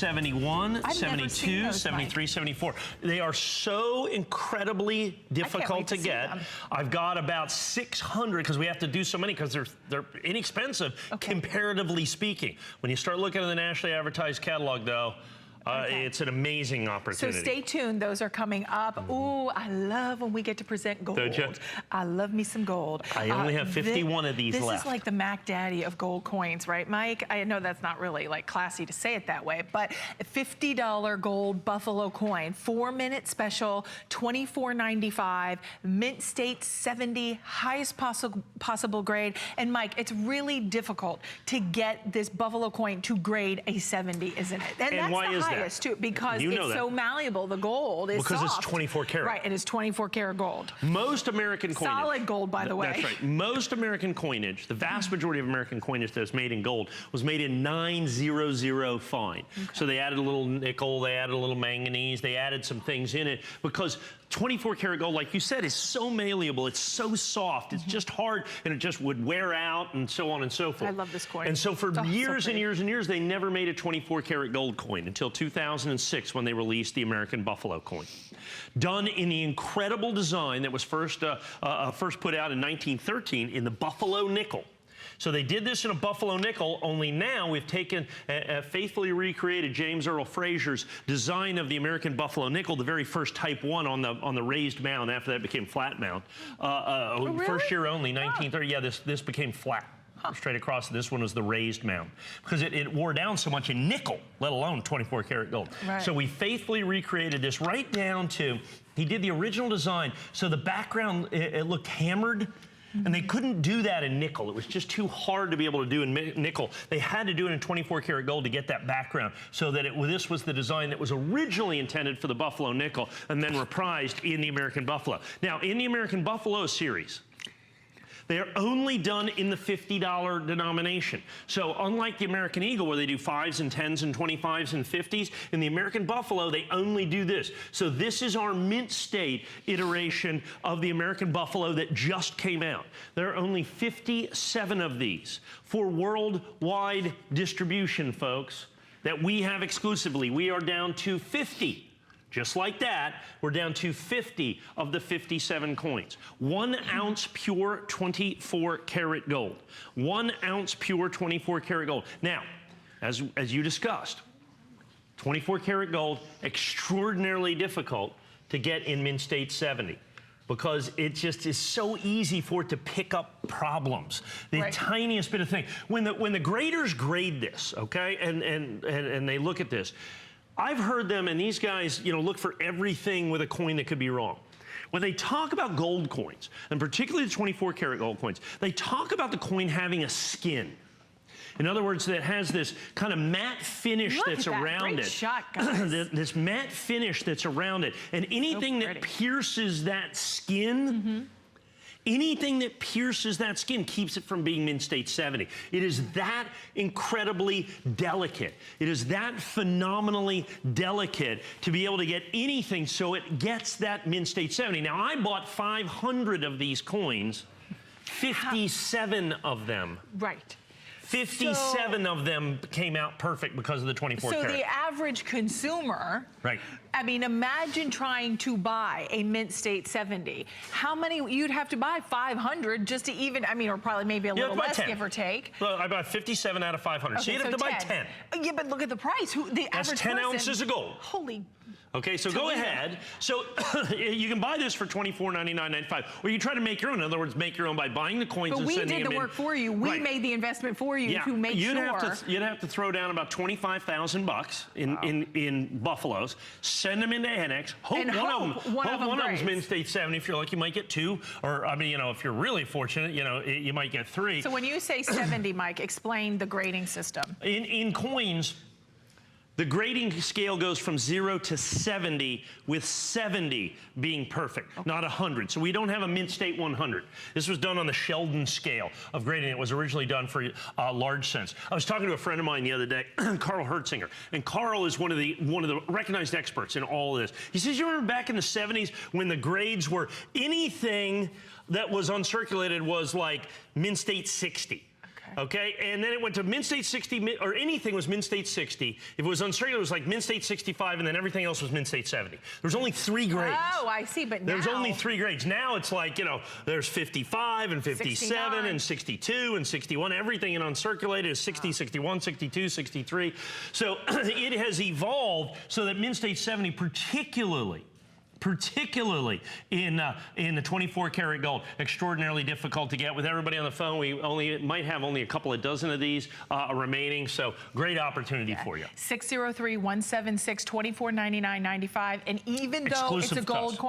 71, 72, 73, 74. They are so incredibly difficult to get. I've got about 600 because we have to do so many because they're inexpensive, comparatively speaking. When you start looking at the nationally advertised catalog, though, it's an amazing opportunity. So stay tuned. Those are coming up. Ooh, I love when we get to present gold. Don't you? I love me some gold. I only have 51 of these left. This is like the Mac Daddy of gold coins, right, Mike? I know that's not really like classy to say it that way, but a $50 gold buffalo coin, 4-minute special, $24.95, mint state 70, highest possible grade. And Mike, it's really difficult to get this buffalo coin to grade a 70, isn't it? And why is that? Too, because it's so malleable. The gold is because soft. It's 24 karat. Right, it is 24 karat gold. Most American coinage. Solid gold, by the way. That's right. Most American coinage, the vast majority of American coinage that's made in gold, was made in 900 fine. So they added a little nickel, they added a little manganese, they added some things in it because 24 karat gold, like you said, is so malleable, it's so soft, it's just hard, and it just would wear out and so on and so forth. I love this coin. And so for years and years and years, they never made a 24 karat gold coin until 2006 when they released the American Buffalo coin. Done in the incredible design that was first put out in 1913 in the Buffalo nickel. So they did this in a Buffalo nickel, only now we've taken, faithfully recreated James Earl Fraser's design of the American Buffalo nickel, the very first Type 1 on the raised mound. After that it became flat mound. Really? First year only, 1930. Yeah, this became flat. Straight across. This one was the raised mound because it wore down so much in nickel, let alone 24 karat gold. Right. So we faithfully recreated this right down to, he did the original design, so the background, it looked hammered. And they couldn't do that in nickel. It was just too hard to be able to do in nickel. They had to do it in 24 karat gold to get that background so that this was the design that was originally intended for the Buffalo nickel and then reprised in the American Buffalo. Now, in the American Buffalo series, they are only done in the $50 denomination. So unlike the American Eagle where they do 5s and 10s and 25s and 50s, in the American Buffalo they only do this. So this is our mint state iteration of the American Buffalo that just came out. There are only 57 of these for worldwide distribution, folks, that we have exclusively. We are down to 50. Just like that, we're down to 50 of the 57 coins. 1 ounce pure 24 karat gold. 1 ounce pure 24 karat gold. Now, as you discussed, 24 karat gold, extraordinarily difficult to get in mint state 70. Because it just is so easy for it to pick up problems. The tiniest bit of thing. When the graders grade this, okay, and they look at this, I've heard them, and these guys, you know, look for everything with a coin that could be wrong. When they talk about gold coins, and particularly the 24 karat gold coins, they talk about the coin having a skin. In other words, that has this kind of matte finish that's around it. Great shot, guys. This matte finish that's around it. And anything that pierces that skin, anything that pierces that skin keeps it from being mint state 70. It is that incredibly delicate. It is that phenomenally delicate to be able to get anything so it gets that mint state 70. Now, I bought 500 of these coins, 57 of them. Right. 57 of them came out perfect because of the 24 karat. So the average consumer, I mean, imagine trying to buy a mint state 70. How many, you'd have to buy 500 just to even, I mean, or probably maybe a little less, give or take. Well, I bought 57 out of 500. Okay, so you'd have to buy 10. Yeah, but look at the price. That's 10 ounces of gold. Holy. Okay, so go ahead. So you can buy this for $24.99.95, or you try to make your own. In other words, make your own by buying the coins and sending them in. But we did the work for you. We made the investment for you to make sure. You'd have to throw down about $25,000 in Buffaloes, send them into NX. Hope one of them's mint state 70. If you're lucky, you might get 2, or I mean, you know, if you're really fortunate, you know, you might get 3. So when you say 70, Mike, explain the grading system. In coins, the grading scale goes from 0 to 70, with 70 being perfect, not 100. So we don't have a mint state 100. This was done on the Sheldon scale of grading. It was originally done for large cents. I was talking to a friend of mine the other day, Carl Hertzinger, and Carl is one of the recognized experts in all of this. He says, you remember back in the 70s when the grades were anything that was uncirculated was like mint state 60. Okay, and then it went to Mint State 60, or anything was Mint State 60. If it was uncircular, it was like Mint State 65, and then everything else was Mint State 70. There's only 3 grades. Oh, I see, but now... There's only 3 grades. Now it's like, you know, there's 55 and 57 69. and 62 and 61. Everything in uncirculated is 60, 61, 62, 63. So it has evolved so that Mint State 70, particularly in the 24 karat gold, extraordinarily difficult to get. With everybody on the phone, we might have only a couple of dozen of these remaining, so great opportunity for you. 603-176-2499.95, and even though it's a gold coin,